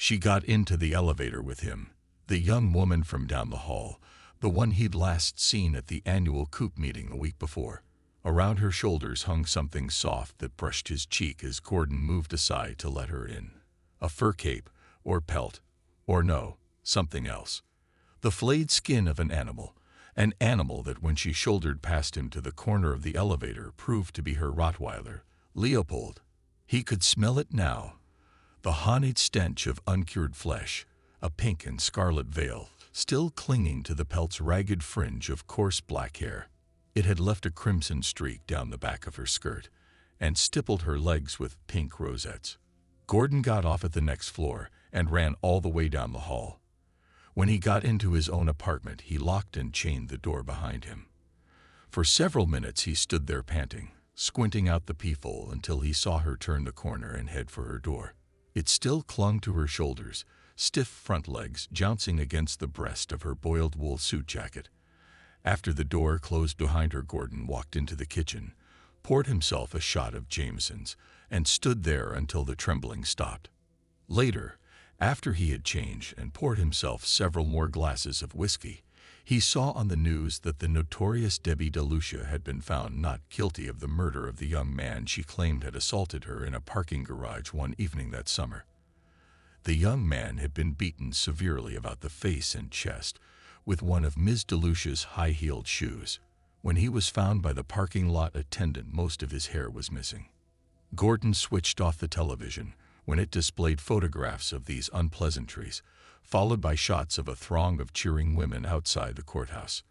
She got into the elevator with him, the young woman from down the hall, the one he'd last seen at the annual coop meeting a week before. Around her shoulders hung something soft that brushed his cheek as Gordon moved aside to let her in. A fur cape, or pelt, or no, something else. The flayed skin of an animal that when she shouldered past him to the corner of the elevator proved to be her Rottweiler, Leopold. He could smell it now. The haunted stench of uncured flesh, a pink and scarlet veil, still clinging to the pelt's ragged fringe of coarse black hair. It had left a crimson streak down the back of her skirt and stippled her legs with pink rosettes. Gordon got off at the next floor and ran all the way down the hall. When he got into his own apartment, he locked and chained the door behind him. For several minutes he stood there panting, squinting out the peephole until he saw her turn the corner and head for her door. It still clung to her shoulders, stiff front legs jouncing against the breast of her boiled wool suit jacket. After the door closed behind her, Gordon walked into the kitchen, poured himself a shot of Jameson's, and stood there until the trembling stopped. Later, after he had changed and poured himself several more glasses of whiskey, he saw on the news that the notorious Debbie DeLucia had been found not guilty of the murder of the young man she claimed had assaulted her in a parking garage one evening that summer. The young man had been beaten severely about the face and chest with one of Ms. DeLucia's high-heeled shoes. When he was found by the parking lot attendant, most of his hair was missing. Gordon switched off the television when it displayed photographs of these unpleasantries, followed by shots of a throng of cheering women outside the courthouse.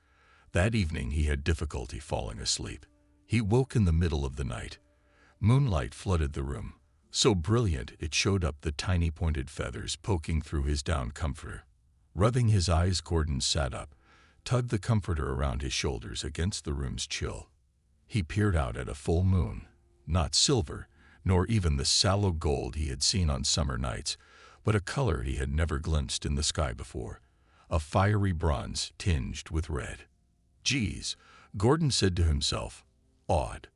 That evening he had difficulty falling asleep. He woke in the middle of the night. Moonlight flooded the room, so brilliant it showed up the tiny pointed feathers poking through his down comforter. Rubbing his eyes, Gordon sat up, tugged the comforter around his shoulders against the room's chill. He peered out at a full moon, not silver, nor even the sallow gold he had seen on summer nights, but a color he had never glimpsed in the sky before, a fiery bronze tinged with red. Geez, Gordon said to himself, odd.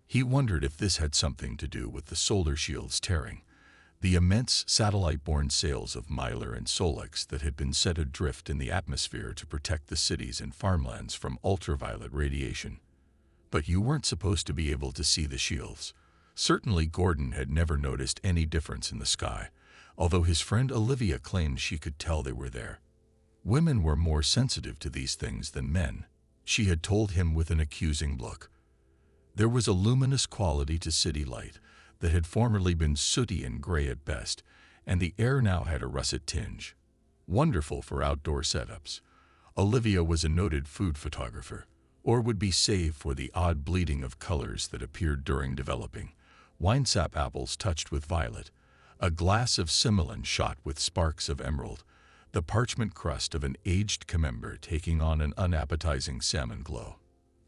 He wondered if this had something to do with the solar shields tearing, the immense satellite-borne sails of Mylar and Solex that had been set adrift in the atmosphere to protect the cities and farmlands from ultraviolet radiation. But you weren't supposed to be able to see the shields. Certainly Gordon had never noticed any difference in the sky, although his friend Olivia claimed she could tell they were there. Women were more sensitive to these things than men, she had told him with an accusing look. There was a luminous quality to city light that had formerly been sooty and gray at best, and the air now had a russet tinge. Wonderful for outdoor setups. Olivia was a noted food photographer, or would be saved for the odd bleeding of colors that appeared during developing. Winesap apples touched with violet, a glass of Simoleon shot with sparks of emerald, the parchment crust of an aged camembert taking on an unappetizing salmon glow.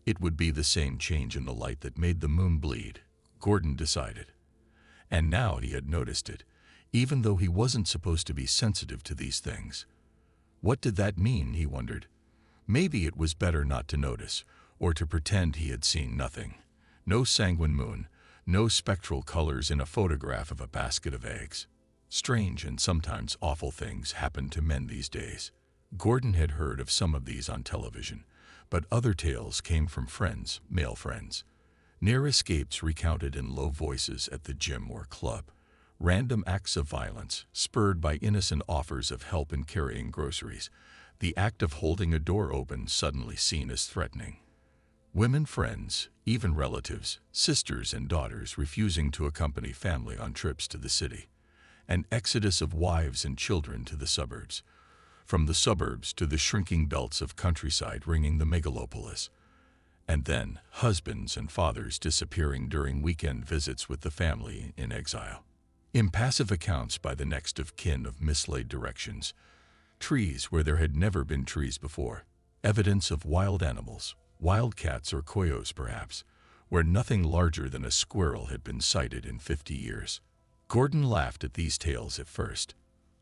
It would be the same change in the light that made the moon bleed, Gordon decided. And now he had noticed it, even though he wasn't supposed to be sensitive to these things. What did that mean, he wondered. Maybe it was better not to notice, or to pretend he had seen nothing. No sanguine moon, no spectral colors in a photograph of a basket of eggs. Strange and sometimes awful things happened to men these days. Gordon had heard of some of these on television, but other tales came from friends, male friends. Near escapes recounted in low voices at the gym or club. Random acts of violence, spurred by innocent offers of help in carrying groceries. The act of holding a door open suddenly seen as threatening. Women friends, even relatives, sisters and daughters refusing to accompany family on trips to the city. An exodus of wives and children to the suburbs. From the suburbs to the shrinking belts of countryside ringing the megalopolis. And then husbands and fathers disappearing during weekend visits with the family in exile. Impassive accounts by the next of kin of mislaid directions. Trees where there had never been trees before. Evidence of wild animals, wildcats or coyotes perhaps, where nothing larger than a squirrel had been sighted in 50 years. Gordon laughed at these tales at first,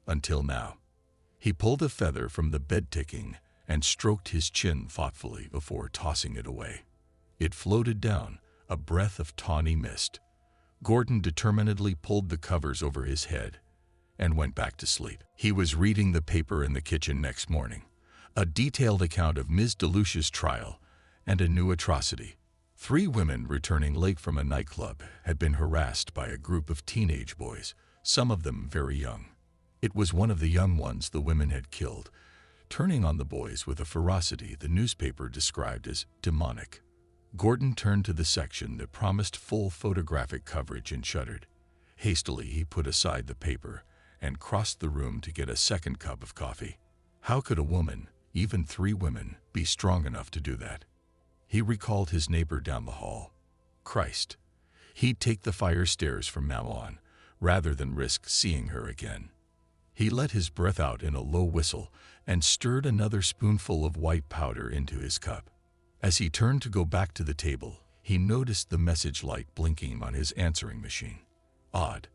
until now. He pulled a feather from the bed ticking and stroked his chin thoughtfully before tossing it away. It floated down, a breath of tawny mist. Gordon determinedly pulled the covers over his head. and went back to sleep. He was reading the paper in the kitchen next morning, a detailed account of Ms. DeLucia's trial, and a new atrocity. 3 women returning late from a nightclub had been harassed by a group of teenage boys, some of them very young. It was one of the young ones the women had killed, turning on the boys with a ferocity the newspaper described as demonic. Gordon turned to the section that promised full photographic coverage and shuddered. Hastily, he put aside the paper and crossed the room to get a second cup of coffee. How could a woman, even 3 women, be strong enough to do that? He recalled his neighbor down the hall. Christ, he'd take the fire stairs from now on, rather than risk seeing her again. He let his breath out in a low whistle and stirred another spoonful of white powder into his cup. As he turned to go back to the table, he noticed the message light blinking on his answering machine. Odd.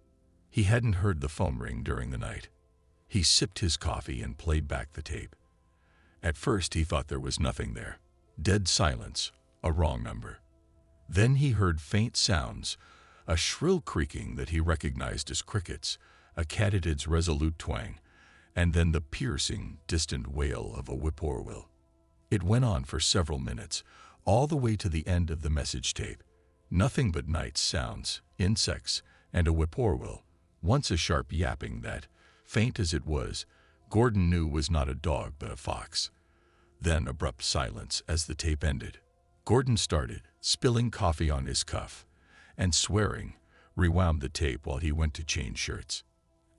He hadn't heard the phone ring during the night. He sipped his coffee and played back the tape. At first he thought there was nothing there. Dead silence, a wrong number. Then he heard faint sounds, a shrill creaking that he recognized as crickets, a katydid's resolute twang, and then the piercing, distant wail of a whippoorwill. It went on for several minutes, all the way to the end of the message tape. Nothing but night sounds, insects, and a whippoorwill, once a sharp yapping that, faint as it was, Gordon knew was not a dog but a fox. Then abrupt silence as the tape ended. Gordon started, spilling coffee on his cuff, and swearing, rewound the tape while he went to change shirts.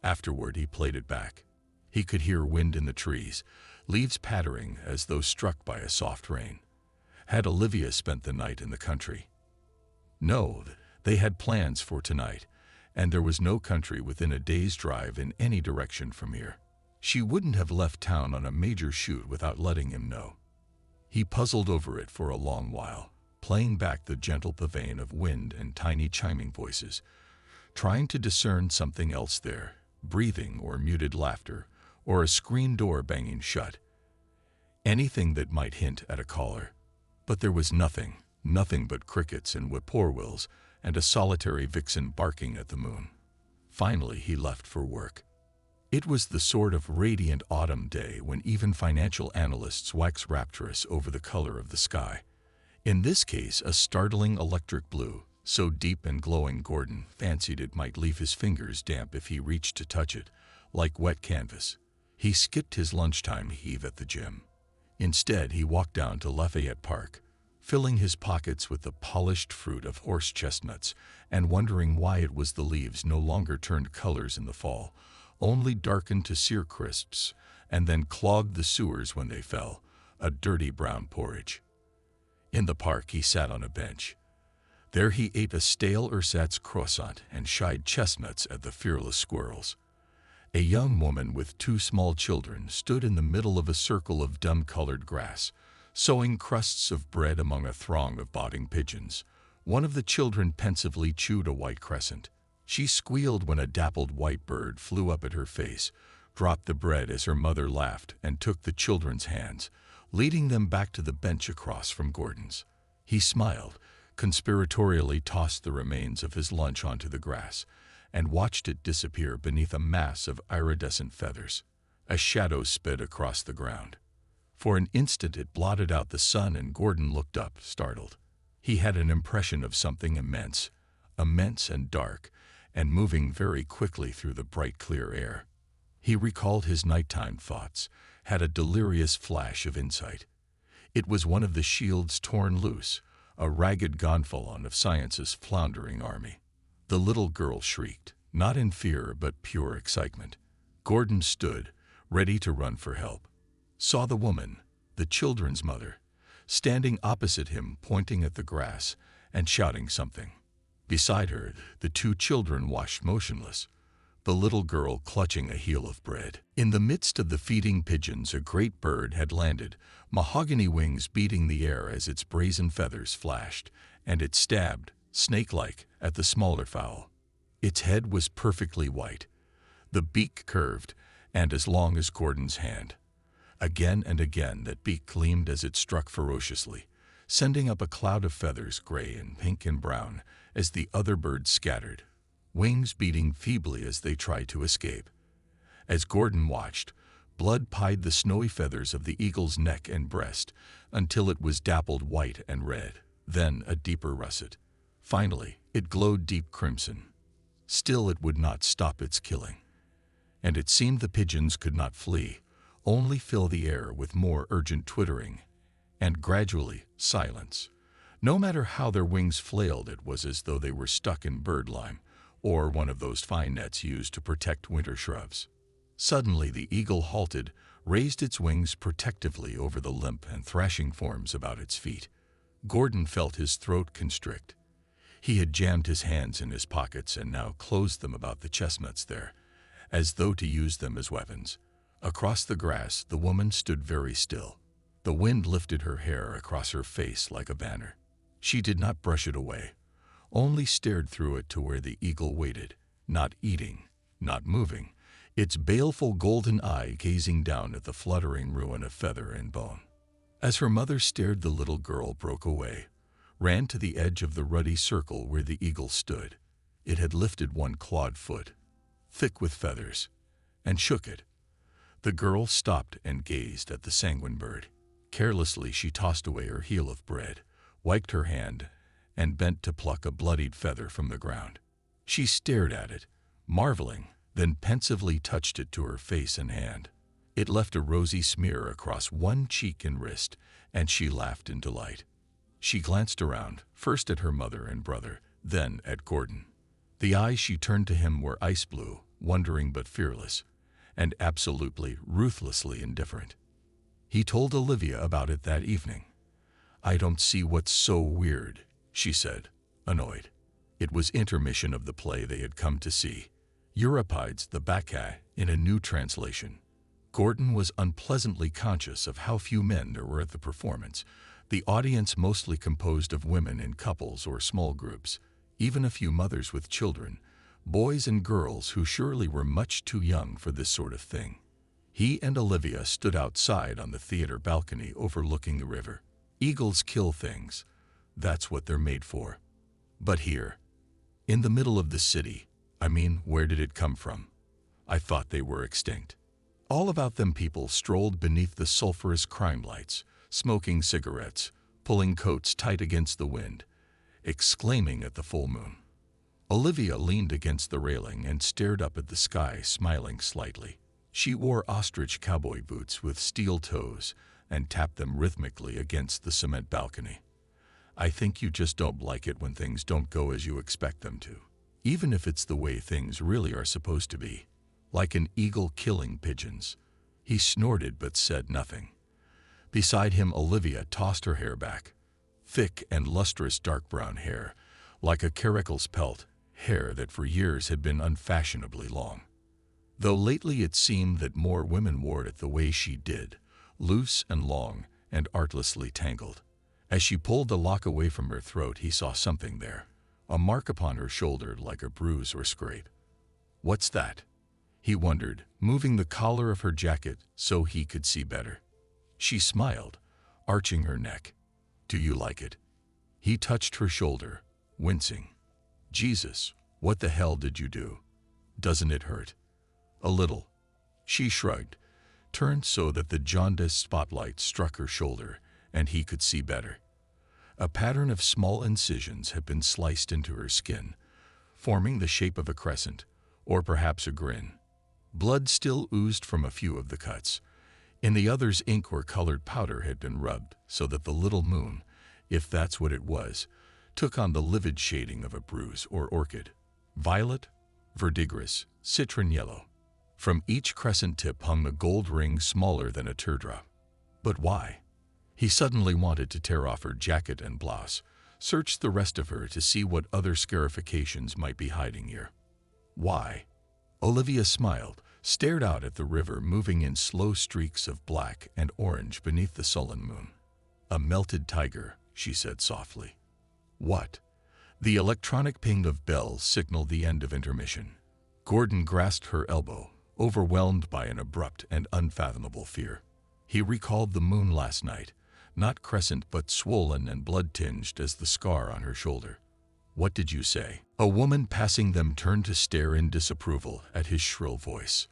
Afterward, he played it back. He could hear wind in the trees, leaves pattering as though struck by a soft rain. Had Olivia spent the night in the country? No, they had plans for tonight, and there was no country within a day's drive in any direction from here. She wouldn't have left town on a major shoot without letting him know. He puzzled over it for a long while, playing back the gentle pavane of wind and tiny chiming voices, trying to discern something else there, breathing or muted laughter, or a screen door banging shut. Anything that might hint at a caller. But there was nothing but crickets and whippoorwills and a solitary vixen barking at the moon. Finally, he left for work. It was the sort of radiant autumn day when even financial analysts wax rapturous over the color of the sky. In this case, a startling electric blue, so deep and glowing Gordon fancied it might leave his fingers damp if he reached to touch it, like wet canvas. He skipped his lunchtime heave at the gym. Instead, he walked down to Lafayette Park, filling his pockets with the polished fruit of horse chestnuts and wondering why it was the leaves no longer turned colors in the fall, only darkened to sear crisps, and then clogged the sewers when they fell, a dirty brown porridge. In the park, he sat on a bench. There he ate a stale ersatz croissant and shied chestnuts at the fearless squirrels. A young woman with 2 small children stood in the middle of a circle of dun-colored grass, sowing crusts of bread among a throng of bobbing pigeons. One of the children pensively chewed a white crescent. She squealed when a dappled white bird flew up at her face, dropped the bread as her mother laughed, and took the children's hands, leading them back to the bench across from Gordon's. He smiled, conspiratorially tossed the remains of his lunch onto the grass, and watched it disappear beneath a mass of iridescent feathers. A shadow sped across the ground. For an instant it blotted out the sun, and Gordon looked up, startled. He had an impression of something immense and dark, and moving very quickly through the bright, clear air. He recalled his nighttime thoughts, had a delirious flash of insight. It was one of the shields torn loose, a ragged gonfalon of science's floundering army. The little girl shrieked, not in fear but pure excitement. Gordon stood, ready to run for help. Saw the woman, the children's mother, standing opposite him, pointing at the grass and shouting something. Beside her, the 2 children watched motionless, the little girl clutching a heel of bread. In the midst of the feeding pigeons, a great bird had landed, mahogany wings beating the air as its brazen feathers flashed, and it stabbed, snake-like, at the smaller fowl. Its head was perfectly white, the beak curved and as long as Gordon's hand. Again and again that beak gleamed as it struck ferociously, sending up a cloud of feathers, gray and pink and brown, as the other birds scattered, wings beating feebly as they tried to escape. As Gordon watched, blood pied the snowy feathers of the eagle's neck and breast until it was dappled white and red, then a deeper russet. Finally, it glowed deep crimson. Still it would not stop its killing. And it seemed the pigeons could not flee, only fill the air with more urgent twittering, and gradually silence. No matter how their wings flailed, it was as though they were stuck in birdlime, or one of those fine nets used to protect winter shrubs. Suddenly the eagle halted, raised its wings protectively over the limp and thrashing forms about its feet. Gordon felt his throat constrict. He had jammed his hands in his pockets and now closed them about the chestnuts there, as though to use them as weapons. Across the grass, the woman stood very still. The wind lifted her hair across her face like a banner. She did not brush it away, only stared through it to where the eagle waited, not eating, not moving, its baleful golden eye gazing down at the fluttering ruin of feather and bone. As her mother stared, the little girl broke away, ran to the edge of the ruddy circle where the eagle stood. It had lifted one clawed foot, thick with feathers, and shook it. The girl stopped and gazed at the sanguine bird. Carelessly she tossed away her heel of bread, wiped her hand, and bent to pluck a bloodied feather from the ground. She stared at it, marveling, then pensively touched it to her face and hand. It left a rosy smear across one cheek and wrist, and she laughed in delight. She glanced around, first at her mother and brother, then at Gordon. The eyes she turned to him were ice blue, wondering but fearless, and absolutely, ruthlessly indifferent. He told Olivia about it that evening. "I don't see what's so weird," she said, annoyed. It was intermission of the play they had come to see, Euripides the Bacchae, in a new translation. Gordon was unpleasantly conscious of how few men there were at the performance, the audience mostly composed of women in couples or small groups, even a few mothers with children, boys and girls who surely were much too young for this sort of thing. He and Olivia stood outside on the theater balcony overlooking the river. Eagles kill things. That's what they're made for. But here, in the middle of the city, where did it come from? I thought they were extinct. All about them people strolled beneath the sulphurous crime lights, smoking cigarettes, pulling coats tight against the wind, exclaiming at the full moon. Olivia leaned against the railing and stared up at the sky, smiling slightly. She wore ostrich cowboy boots with steel toes and tapped them rhythmically against the cement balcony. "I think you just don't like it when things don't go as you expect them to, even if it's the way things really are supposed to be. Like an eagle killing pigeons." He snorted but said nothing. Beside him, Olivia tossed her hair back. Thick and lustrous dark brown hair, like a caracal's pelt, hair that for years had been unfashionably long. Though lately it seemed that more women wore it the way she did, loose and long and artlessly tangled. As she pulled the lock away from her throat, he saw something there, a mark upon her shoulder like a bruise or scrape. "What's that?" he wondered, moving the collar of her jacket so he could see better. She smiled, arching her neck. "Do you like it?" He touched her shoulder, wincing. "Jesus, what the hell did you do? Doesn't it hurt?" "A little." She shrugged, turned so that the jaundiced spotlight struck her shoulder, and he could see better. A pattern of small incisions had been sliced into her skin, forming the shape of a crescent, or perhaps a grin. Blood still oozed from a few of the cuts. In the others, ink or colored powder had been rubbed so that the little moon, if that's what it was, took on the livid shading of a bruise or orchid. Violet, verdigris, citron yellow. From each crescent tip hung a gold ring smaller than a teardrop. But why? He suddenly wanted to tear off her jacket and blouse, search the rest of her to see what other scarifications might be hiding here. Why? Olivia smiled, stared out at the river moving in slow streaks of black and orange beneath the sullen moon. "A melted tiger," she said softly. "What?" The electronic ping of bells signaled the end of intermission. Gordon grasped her elbow, overwhelmed by an abrupt and unfathomable fear. He recalled the moon last night, not crescent but swollen and blood-tinged as the scar on her shoulder. "What did you say?" A woman passing them turned to stare in disapproval at his shrill voice.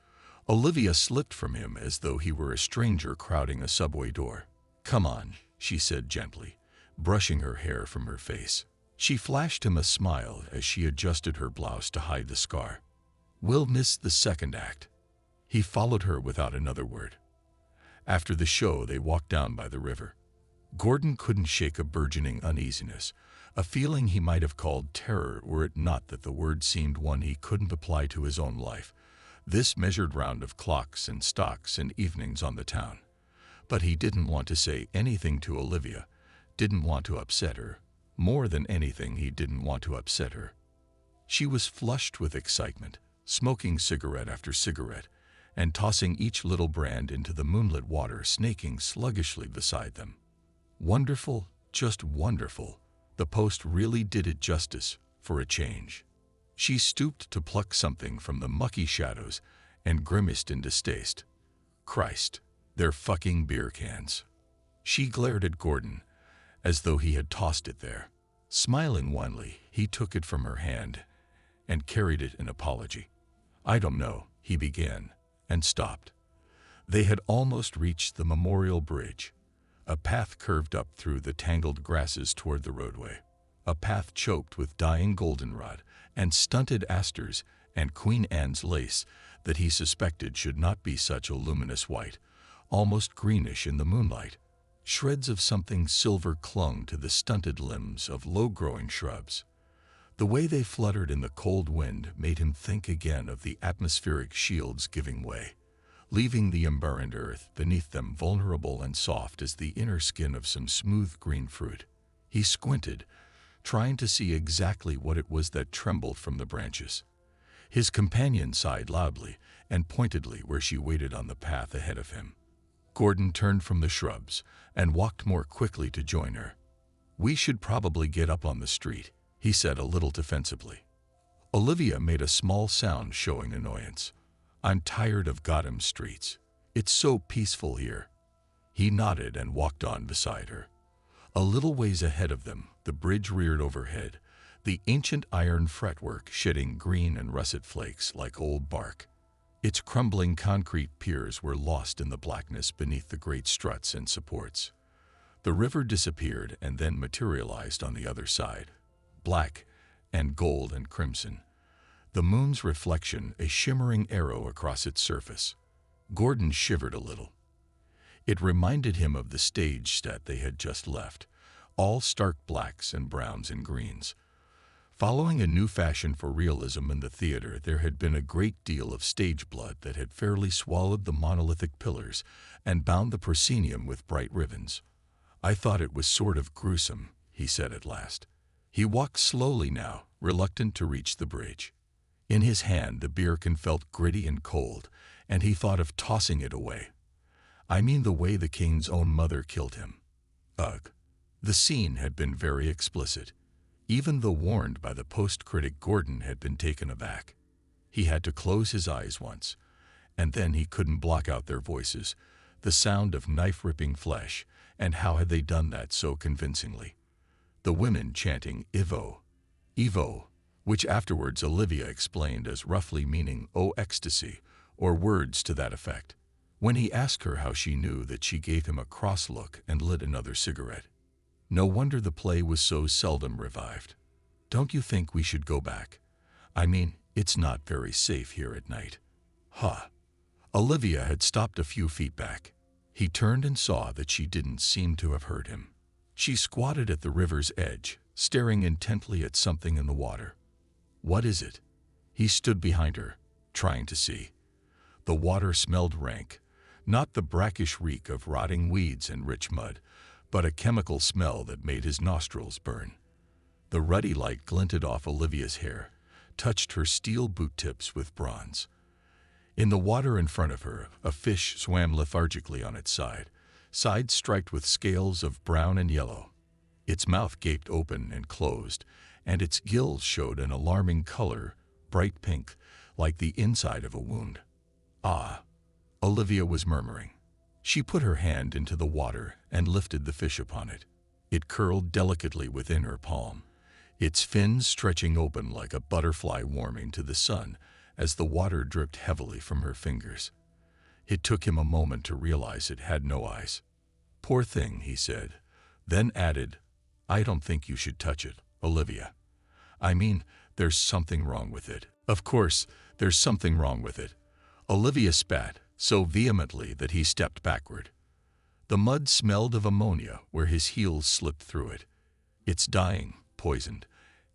Olivia slipped from him as though he were a stranger crowding a subway door. "Come on," she said gently, brushing her hair from her face. She flashed him a smile as she adjusted her blouse to hide the scar. "We'll miss the second act." He followed her without another word. After the show, they walked down by the river. Gordon couldn't shake a burgeoning uneasiness, a feeling he might have called terror were it not that the word seemed one he couldn't apply to his own life, this measured round of clocks and stocks and evenings on the town. But he didn't want to say anything to Olivia, didn't want to upset her. More than anything, he didn't want to upset her. She was flushed with excitement, smoking cigarette after cigarette, and tossing each little brand into the moonlit water snaking sluggishly beside them. Wonderful, just wonderful. The post really did it justice, for a change. She stooped to pluck something from the mucky shadows and grimaced in distaste. Christ, they're fucking beer cans. She glared at Gordon, as though he had tossed it there. Smiling wanly, he took it from her hand and carried it in apology. "I don't know," he began, and stopped. They had almost reached the memorial bridge. A path curved up through the tangled grasses toward the roadway. A path choked with dying goldenrod and stunted asters and Queen Anne's lace that he suspected should not be such a luminous white, almost greenish in the moonlight. Shreds of something silver clung to the stunted limbs of low-growing shrubs. The way they fluttered in the cold wind made him think again of the atmospheric shields giving way, leaving the embarrassed earth beneath them vulnerable and soft as the inner skin of some smooth green fruit. He squinted, trying to see exactly what it was that trembled from the branches. His companion sighed loudly and pointedly where she waited on the path ahead of him. Gordon turned from the shrubs and walked more quickly to join her. "We should probably get up on the street," he said a little defensively. Olivia made a small sound showing annoyance. "I'm tired of Gotham streets. It's so peaceful here." He nodded and walked on beside her. A little ways ahead of them, the bridge reared overhead, the ancient iron fretwork shedding green and russet flakes like old bark. Its crumbling concrete piers were lost in the blackness beneath the great struts and supports. The river disappeared and then materialized on the other side, black and gold and crimson, the moon's reflection a shimmering arrow across its surface. Gordon shivered a little. It reminded him of the stage set they had just left, all stark blacks and browns and greens. Following a new fashion for realism in the theater, there had been a great deal of stage blood that had fairly swallowed the monolithic pillars and bound the proscenium with bright ribbons. "I thought it was sort of gruesome," he said at last. He walked slowly now, reluctant to reach the bridge. In his hand the beer can felt gritty and cold, and he thought of tossing it away. "I mean the way the king's own mother killed him. Ugh." The scene had been very explicit. Even though warned by the Post critic, Gordon had been taken aback. He had to close his eyes once, and then he couldn't block out their voices, the sound of knife-ripping flesh, and how had they done that so convincingly? The women chanting Evo, Evo, which afterwards Olivia explained as roughly meaning "oh ecstasy," or words to that effect. When he asked her how she knew that, she gave him a cross look and lit another cigarette. No wonder the play was so seldom revived. "Don't you think we should go back? I mean, it's not very safe here at night." "Huh." Olivia had stopped a few feet back. He turned and saw that she didn't seem to have heard him. She squatted at the river's edge, staring intently at something in the water. "What is it?" He stood behind her, trying to see. The water smelled rank, not the brackish reek of rotting weeds and rich mud, but a chemical smell that made his nostrils burn. The ruddy light glinted off Olivia's hair, touched her steel boot tips with bronze. In the water in front of her, a fish swam lethargically on its sides striped with scales of brown and yellow. Its mouth gaped open and closed, and its gills showed an alarming color, bright pink, like the inside of a wound. "Ah," Olivia was murmuring. She put her hand into the water and lifted the fish upon it. It curled delicately within her palm, its fins stretching open like a butterfly warming to the sun as the water dripped heavily from her fingers. It took him a moment to realize it had no eyes. "Poor thing," he said, then added, "I don't think you should touch it, Olivia. I mean, there's something wrong with it." "Of course, there's something wrong with it." Olivia spat so vehemently that he stepped backward. The mud smelled of ammonia where his heels slipped through it. "It's dying, poisoned.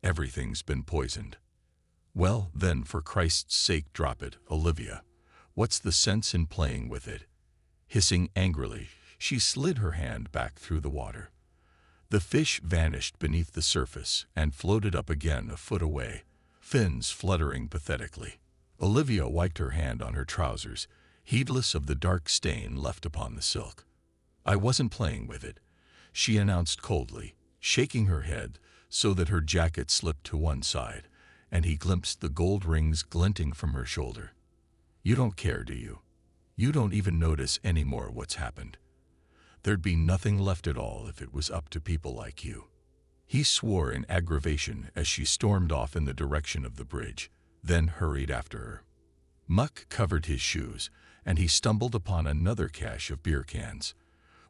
Everything's been poisoned." "Well, then, for Christ's sake, drop it, Olivia. What's the sense in playing with it?" Hissing angrily, she slid her hand back through the water. The fish vanished beneath the surface and floated up again a foot away, fins fluttering pathetically. Olivia wiped her hand on her trousers, heedless of the dark stain left upon the silk. "I wasn't playing with it," she announced coldly, shaking her head so that her jacket slipped to one side, and he glimpsed the gold rings glinting from her shoulder. "You don't care, do you? You don't even notice anymore what's happened. There'd be nothing left at all if it was up to people like you." He swore in aggravation as she stormed off in the direction of the bridge, then hurried after her. Muck covered his shoes, and he stumbled upon another cache of beer cans.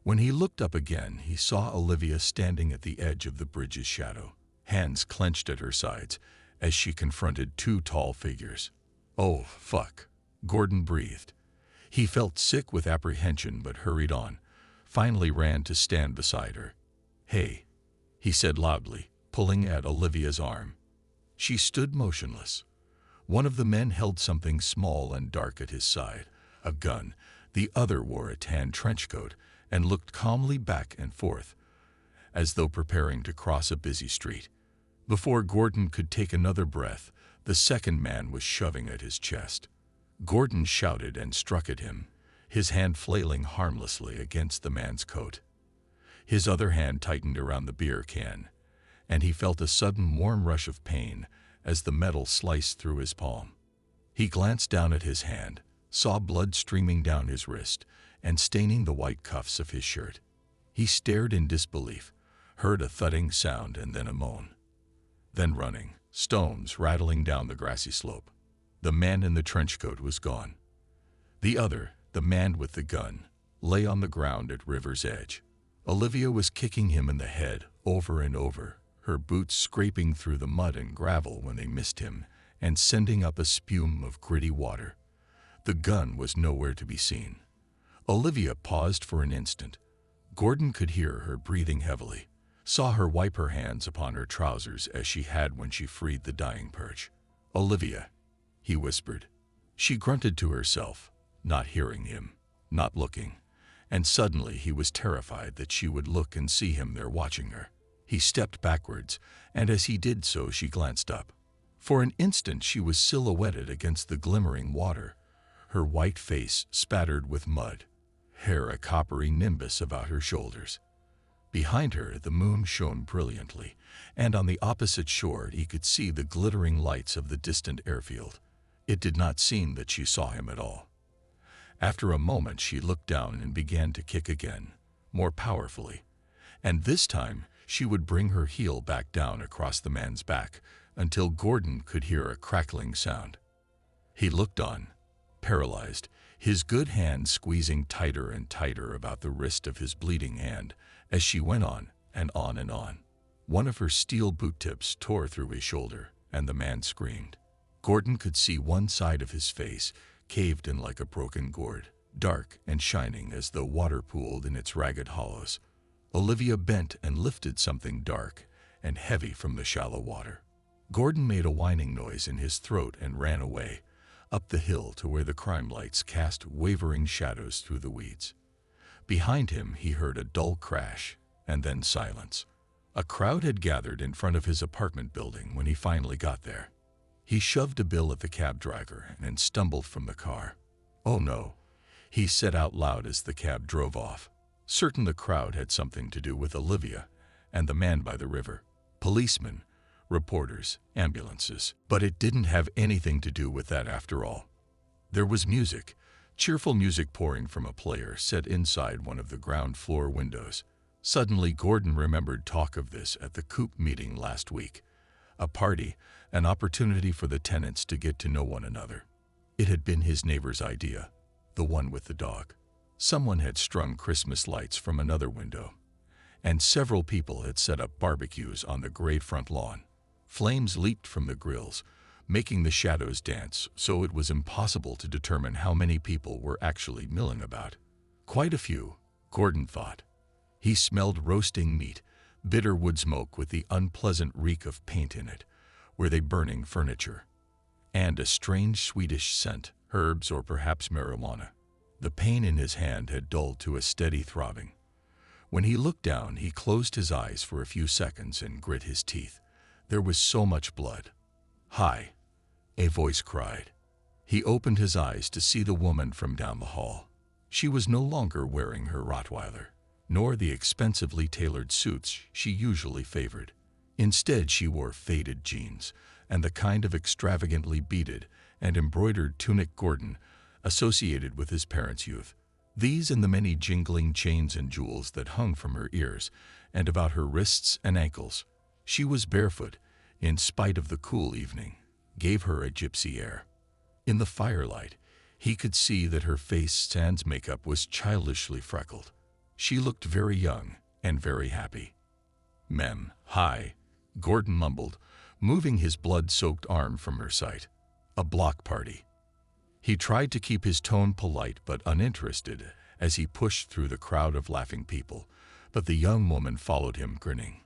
When he looked up again, he saw Olivia standing at the edge of the bridge's shadow, hands clenched at her sides as she confronted two tall figures. "Oh, fuck," Gordon breathed. He felt sick with apprehension but hurried on, finally ran to stand beside her. "Hey," he said loudly, pulling at Olivia's arm. She stood motionless. One of the men held something small and dark at his side, a gun. The other wore a tan trench coat and looked calmly back and forth, as though preparing to cross a busy street. Before Gordon could take another breath, the second man was shoving at his chest. Gordon shouted and struck at him, his hand flailing harmlessly against the man's coat. His other hand tightened around the beer can, and he felt a sudden warm rush of pain as the metal sliced through his palm. He glanced down at his hand, saw blood streaming down his wrist and staining the white cuffs of his shirt. He stared in disbelief, heard a thudding sound and then a moan. Then running, stones rattling down the grassy slope. The man in the trench coat was gone. The other, the man with the gun, lay on the ground at river's edge. Olivia was kicking him in the head over and over, her boots scraping through the mud and gravel when they missed him and sending up a spume of gritty water. The gun was nowhere to be seen. Olivia paused for an instant. Gordon could hear her breathing heavily, saw her wipe her hands upon her trousers as she had when she freed the dying perch. "Olivia," he whispered. She grunted to herself, not hearing him, not looking, and suddenly he was terrified that she would look and see him there watching her. He stepped backwards, and as he did so she glanced up. For an instant she was silhouetted against the glimmering water, her white face spattered with mud, hair a coppery nimbus about her shoulders. Behind her the moon shone brilliantly, and on the opposite shore he could see the glittering lights of the distant airfield. It did not seem that she saw him at all. After a moment she looked down and began to kick again, more powerfully, and this time she would bring her heel back down across the man's back until Gordon could hear a crackling sound. He looked on, paralyzed, his good hand squeezing tighter and tighter about the wrist of his bleeding hand as she went on and on and on. One of her steel boot tips tore through his shoulder, and the man screamed. Gordon could see one side of his face caved in like a broken gourd, dark and shining as though water pooled in its ragged hollows. Olivia bent and lifted something dark and heavy from the shallow water. Gordon made a whining noise in his throat and ran away, up the hill to where the crime lights cast wavering shadows through the weeds. Behind him he heard a dull crash, and then silence. A crowd had gathered in front of his apartment building when he finally got there. He shoved a bill at the cab driver and stumbled from the car. "Oh no," he said out loud as the cab drove off. Certain the crowd had something to do with Olivia and the man by the river. Policemen, reporters, ambulances. But it didn't have anything to do with that after all. There was music, cheerful music pouring from a player set inside one of the ground floor windows. Suddenly Gordon remembered talk of this at the coop meeting last week. a party, an opportunity for the tenants to get to know one another. It had been his neighbor's idea, the one with the dog. Someone had strung Christmas lights from another window, and several people had set up barbecues on the gray front lawn. Flames leaped from the grills, making the shadows dance, so it was impossible to determine how many people were actually milling about. Quite a few, Gordon thought. He smelled roasting meat, bitter wood smoke with the unpleasant reek of paint in it, were they burning furniture, and a strange Swedish scent, herbs or perhaps marijuana. The pain in his hand had dulled to a steady throbbing. When he looked down, he closed his eyes for a few seconds and grit his teeth. There was so much blood. "Hi," a voice cried. He opened his eyes to see the woman from down the hall. She was no longer wearing her Rottweiler, nor the expensively tailored suits she usually favored. Instead, she wore faded jeans and the kind of extravagantly beaded and embroidered tunic Gordon associated with his parents' youth. These and the many jingling chains and jewels that hung from her ears and about her wrists and ankles. She was barefoot, in spite of the cool evening, gave her a gypsy air. In the firelight, he could see that her face sans makeup was childishly freckled. She looked very young and very happy. "Hi," Gordon mumbled, moving his blood-soaked arm from her sight. "A block party." He tried to keep his tone polite but uninterested as he pushed through the crowd of laughing people, but the young woman followed him, grinning.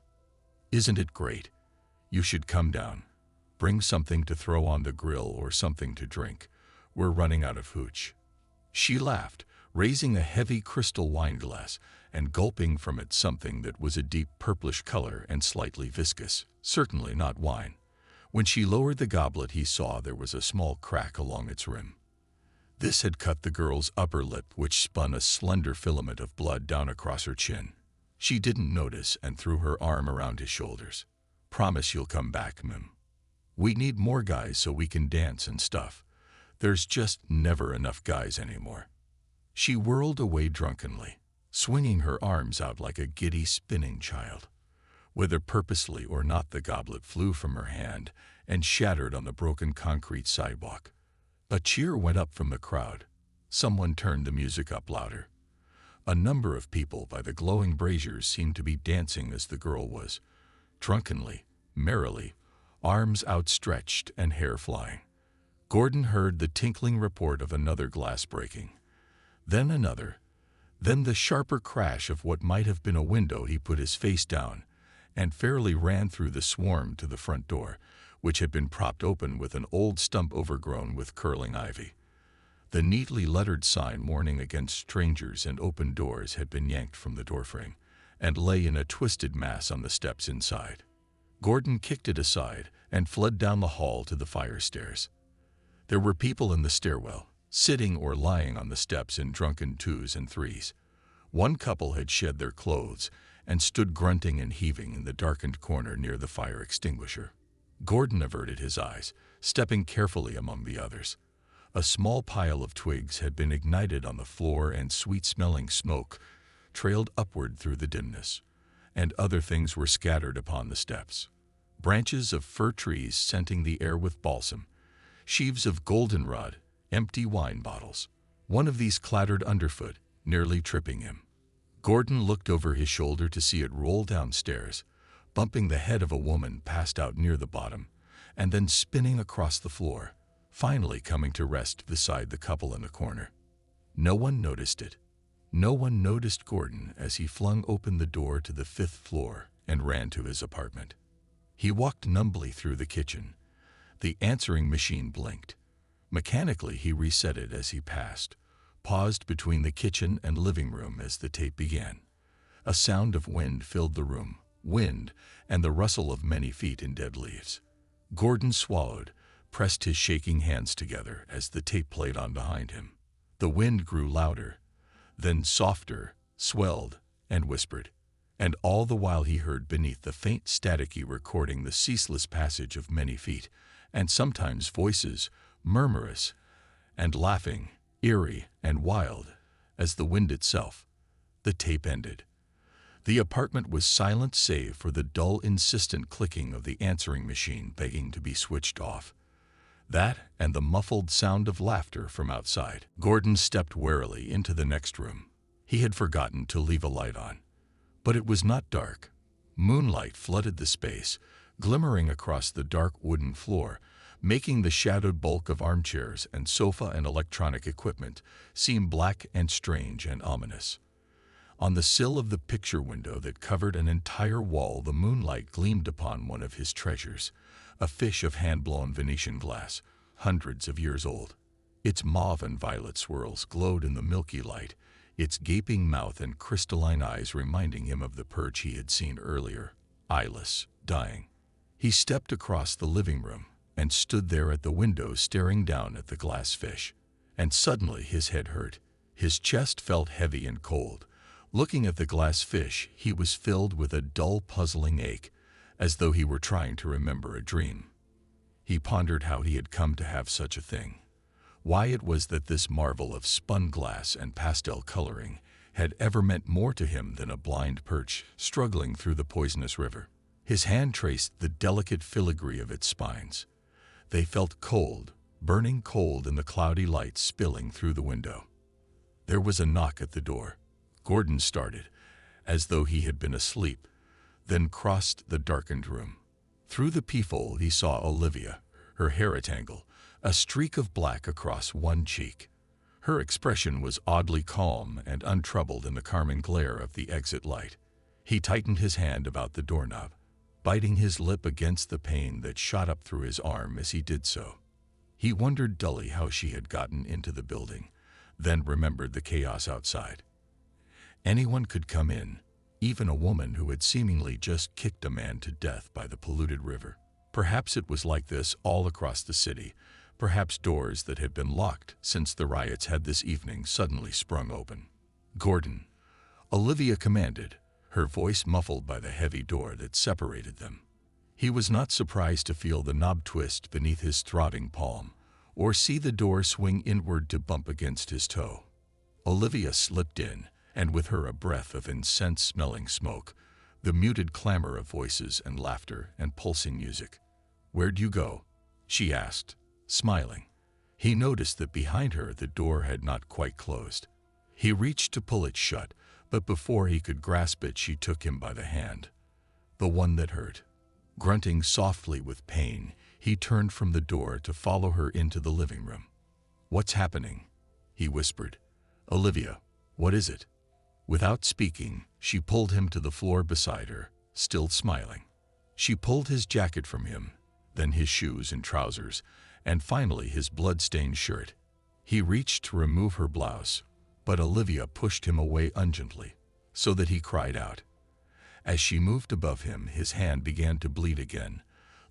"Isn't it great? You should come down. Bring something to throw on the grill or something to drink. We're running out of hooch." She laughed, raising a heavy crystal wine glass and gulping from it something that was a deep purplish color and slightly viscous, certainly not wine. When she lowered the goblet, he saw there was a small crack along its rim. This had cut the girl's upper lip, which spun a slender filament of blood down across her chin. She didn't notice and threw her arm around his shoulders. "Promise you'll come back, Mim. We need more guys so we can dance and stuff. There's just never enough guys anymore." She whirled away drunkenly, swinging her arms out like a giddy spinning child. Whether purposely or not, the goblet flew from her hand and shattered on the broken concrete sidewalk. A cheer went up from the crowd. Someone turned the music up louder. A number of people by the glowing braziers seemed to be dancing as the girl was, drunkenly, merrily, arms outstretched and hair flying. Gordon heard the tinkling report of another glass breaking. Then another. Then the sharper crash of what might have been a window. He put his face down and fairly ran through the swarm to the front door, which had been propped open with an old stump overgrown with curling ivy. The neatly lettered sign warning against strangers and open doors had been yanked from the doorframe and lay in a twisted mass on the steps inside. Gordon kicked it aside and fled down the hall to the fire stairs. There were people in the stairwell, sitting or lying on the steps in drunken twos and threes. One couple had shed their clothes and stood grunting and heaving in the darkened corner near the fire extinguisher. Gordon averted his eyes, stepping carefully among the others. A small pile of twigs had been ignited on the floor and sweet-smelling smoke trailed upward through the dimness, and other things were scattered upon the steps. Branches of fir trees scenting the air with balsam, sheaves of goldenrod, empty wine bottles. One of these clattered underfoot, nearly tripping him. Gordon looked over his shoulder to see it roll downstairs, bumping the head of a woman passed out near the bottom, and then spinning across the floor, finally coming to rest beside the couple in the corner. No one noticed it. No one noticed Gordon as he flung open the door to the 5th floor and ran to his apartment. He walked numbly through the kitchen. The answering machine blinked. Mechanically, he reset it as he passed, paused between the kitchen and living room as the tape began. A sound of wind filled the room, wind and the rustle of many feet in dead leaves. Gordon swallowed, pressed his shaking hands together as the tape played on behind him. The wind grew louder, then softer, swelled, and whispered. And all the while he heard beneath the faint staticky recording the ceaseless passage of many feet, and sometimes voices, murmurous and laughing, eerie and wild as the wind itself. The tape ended. The apartment was silent save for the dull, insistent clicking of the answering machine begging to be switched off. That and the muffled sound of laughter from outside. Gordon stepped warily into the next room. He had forgotten to leave a light on. But it was not dark. Moonlight flooded the space, glimmering across the dark wooden floor, making the shadowed bulk of armchairs and sofa and electronic equipment seem black and strange and ominous. On the sill of the picture window that covered an entire wall, the moonlight gleamed upon one of his treasures, a fish of hand-blown Venetian glass, hundreds of years old. Its mauve and violet swirls glowed in the milky light, its gaping mouth and crystalline eyes reminding him of the perch he had seen earlier, eyeless, dying. He stepped across the living room and stood there at the window staring down at the glass fish. And suddenly his head hurt. His chest felt heavy and cold. Looking at the glass fish, he was filled with a dull, puzzling ache, as though he were trying to remember a dream. He pondered how he had come to have such a thing. Why it was that this marvel of spun glass and pastel coloring had ever meant more to him than a blind perch struggling through the poisonous river. His hand traced the delicate filigree of its spines. They felt cold, burning cold in the cloudy light spilling through the window. There was a knock at the door. Gordon started, as though he had been asleep, then crossed the darkened room. Through the peephole he saw Olivia, her hair a tangle, a streak of black across one cheek. Her expression was oddly calm and untroubled in the carmine glare of the exit light. He tightened his hand about the doorknob, biting his lip against the pain that shot up through his arm as he did so. He wondered dully how she had gotten into the building, then remembered the chaos outside. Anyone could come in, even a woman who had seemingly just kicked a man to death by the polluted river. Perhaps it was like this all across the city. Perhaps doors that had been locked since the riots had this evening suddenly sprung open. "Gordon," Olivia commanded, her voice muffled by the heavy door that separated them. He was not surprised to feel the knob twist beneath his throbbing palm, or see the door swing inward to bump against his toe. Olivia slipped in, and with her a breath of incense-smelling smoke, the muted clamor of voices and laughter and pulsing music. "Where'd you go?" she asked, smiling. He noticed that behind her the door had not quite closed. He reached to pull it shut, but before he could grasp it she took him by the hand, the one that hurt. Grunting softly with pain, he turned from the door to follow her into the living room. "What's happening?" he whispered. "Olivia, what is it?" Without speaking, she pulled him to the floor beside her, still smiling. She pulled his jacket from him, then his shoes and trousers, and finally his blood-stained shirt. He reached to remove her blouse, but Olivia pushed him away ungently, so that he cried out. As she moved above him, his hand began to bleed again,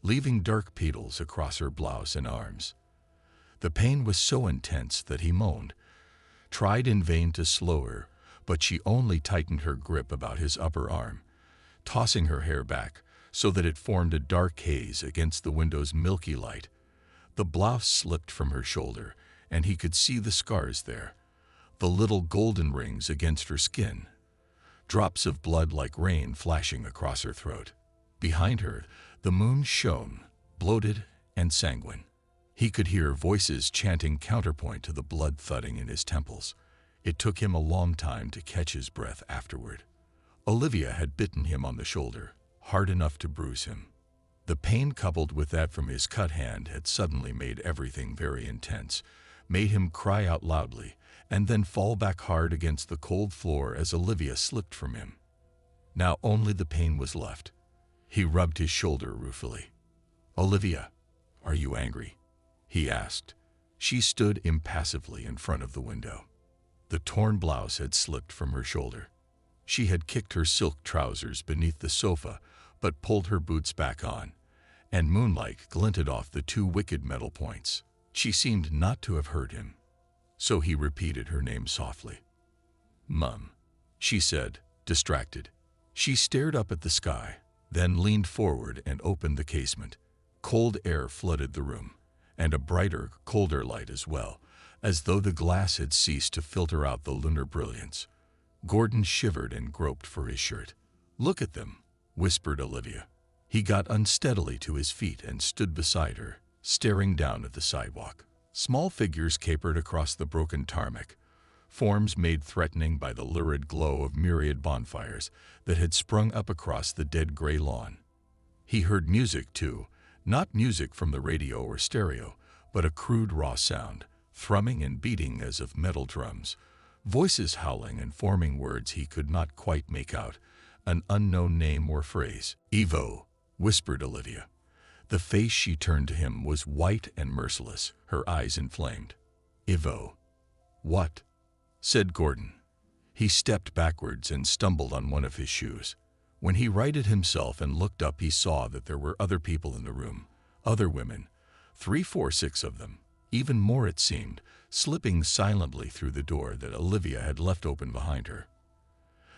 leaving dark petals across her blouse and arms. The pain was so intense that he moaned, tried in vain to slow her, but she only tightened her grip about his upper arm, tossing her hair back so that it formed a dark haze against the window's milky light. The blouse slipped from her shoulder, and he could see the scars there, the little golden rings against her skin, drops of blood like rain flashing across her throat. Behind her, the moon shone, bloated and sanguine. He could hear voices chanting counterpoint to the blood thudding in his temples. It took him a long time to catch his breath afterward. Olivia had bitten him on the shoulder, hard enough to bruise him. The pain coupled with that from his cut hand had suddenly made everything very intense, made him cry out loudly, and then fall back hard against the cold floor as Olivia slipped from him. Now only the pain was left. He rubbed his shoulder ruefully. "Olivia, are you angry?" he asked. She stood impassively in front of the window. The torn blouse had slipped from her shoulder. She had kicked her silk trousers beneath the sofa, but pulled her boots back on, and moonlight glinted off the two wicked metal points. She seemed not to have heard him, so he repeated her name softly. "Mum," she said, distracted. She stared up at the sky, then leaned forward and opened the casement. Cold air flooded the room, and a brighter, colder light as well, as though the glass had ceased to filter out the lunar brilliance. Gordon shivered and groped for his shirt. "Look at them," whispered Olivia. He got unsteadily to his feet and stood beside her, staring down at the sidewalk. Small figures capered across the broken tarmac, forms made threatening by the lurid glow of myriad bonfires that had sprung up across the dead gray lawn. He heard music, too, not music from the radio or stereo, but a crude raw sound, thrumming and beating as of metal drums, voices howling and forming words he could not quite make out, an unknown name or phrase. "Evo," whispered Olivia. The face she turned to him was white and merciless, her eyes inflamed. "Evo." "What?" said Gordon. He stepped backwards and stumbled on one of his shoes. When he righted himself and looked up, he saw that there were other people in the room, other women, 3, 4, 6 of them, even more it seemed, slipping silently through the door that Olivia had left open behind her.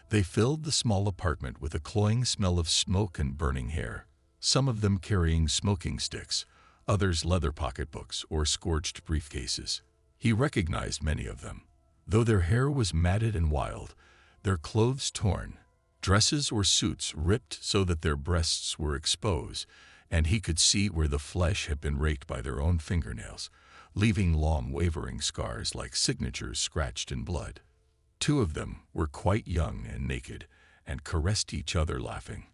They filled the small apartment with a cloying smell of smoke and burning hair, some of them carrying smoking sticks, others leather pocketbooks or scorched briefcases. He recognized many of them, though their hair was matted and wild, their clothes torn, dresses or suits ripped so that their breasts were exposed, and he could see where the flesh had been raked by their own fingernails, leaving long wavering scars like signatures scratched in blood. 2 of them were quite young and naked, and caressed each other laughing,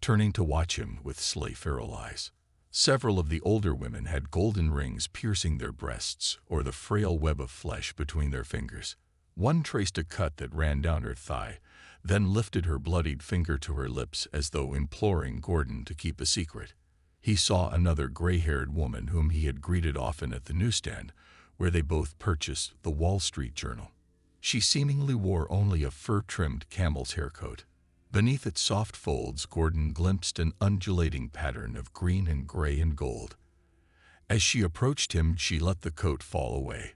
turning to watch him with slay feral eyes. Several of the older women had golden rings piercing their breasts or the frail web of flesh between their fingers. One traced a cut that ran down her thigh, then lifted her bloodied finger to her lips as though imploring Gordon to keep a secret. He saw another gray-haired woman whom he had greeted often at the newsstand, where they both purchased the Wall Street Journal. She seemingly wore only a fur-trimmed camel's hair coat. Beneath its soft folds, Gordon glimpsed an undulating pattern of green and gray and gold. As she approached him, she let the coat fall away,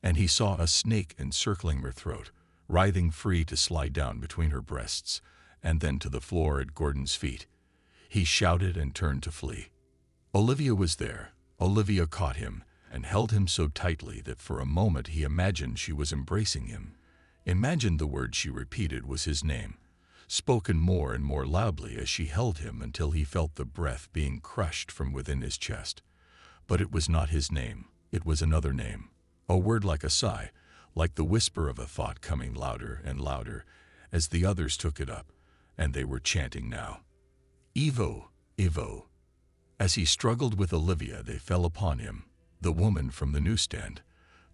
and he saw a snake encircling her throat, writhing free to slide down between her breasts, and then to the floor at Gordon's feet. He shouted and turned to flee. Olivia was there. Olivia caught him and held him so tightly that for a moment he imagined she was embracing him. Imagined the word she repeated was his name, spoken more and more loudly as she held him until he felt the breath being crushed from within his chest. But it was not his name. It was another name, a word like a sigh, like the whisper of a thought coming louder and louder as the others took it up, and they were chanting now. "Evo, Evo." As he struggled with Olivia, they fell upon him, the woman from the newsstand,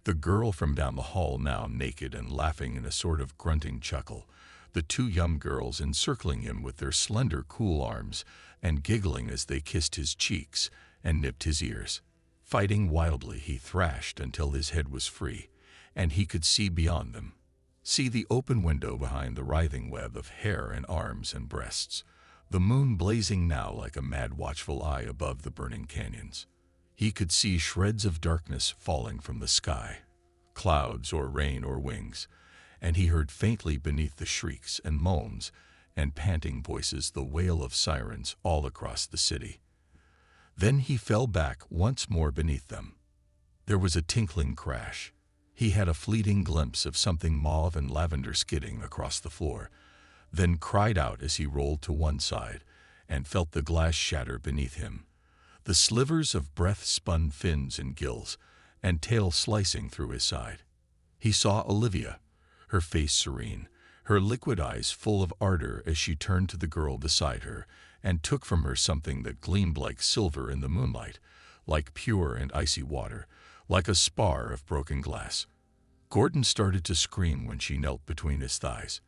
the girl from down the hall now naked and laughing in a sort of grunting chuckle, the 2 young girls encircling him with their slender, cool arms and giggling as they kissed his cheeks and nipped his ears. Fighting wildly, he thrashed until his head was free, and he could see beyond them, see the open window behind the writhing web of hair and arms and breasts, the moon blazing now like a mad watchful eye above the burning canyons. He could see shreds of darkness falling from the sky, clouds or rain or wings, and he heard faintly beneath the shrieks and moans and panting voices the wail of sirens all across the city. Then he fell back once more beneath them. There was a tinkling crash. He had a fleeting glimpse of something mauve and lavender skidding across the floor, then cried out as he rolled to one side and felt the glass shatter beneath him, the slivers of breath-spun fins and gills and tail slicing through his side. He saw Olivia, her face serene, her liquid eyes full of ardor as she turned to the girl beside her and took from her something that gleamed like silver in the moonlight, like pure and icy water, like a spar of broken glass. Gordon started to scream when she knelt between his thighs.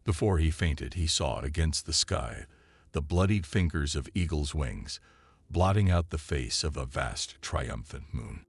Before he fainted, he saw against the sky the bloodied fingers of eagle's wings, blotting out the face of a vast, triumphant moon.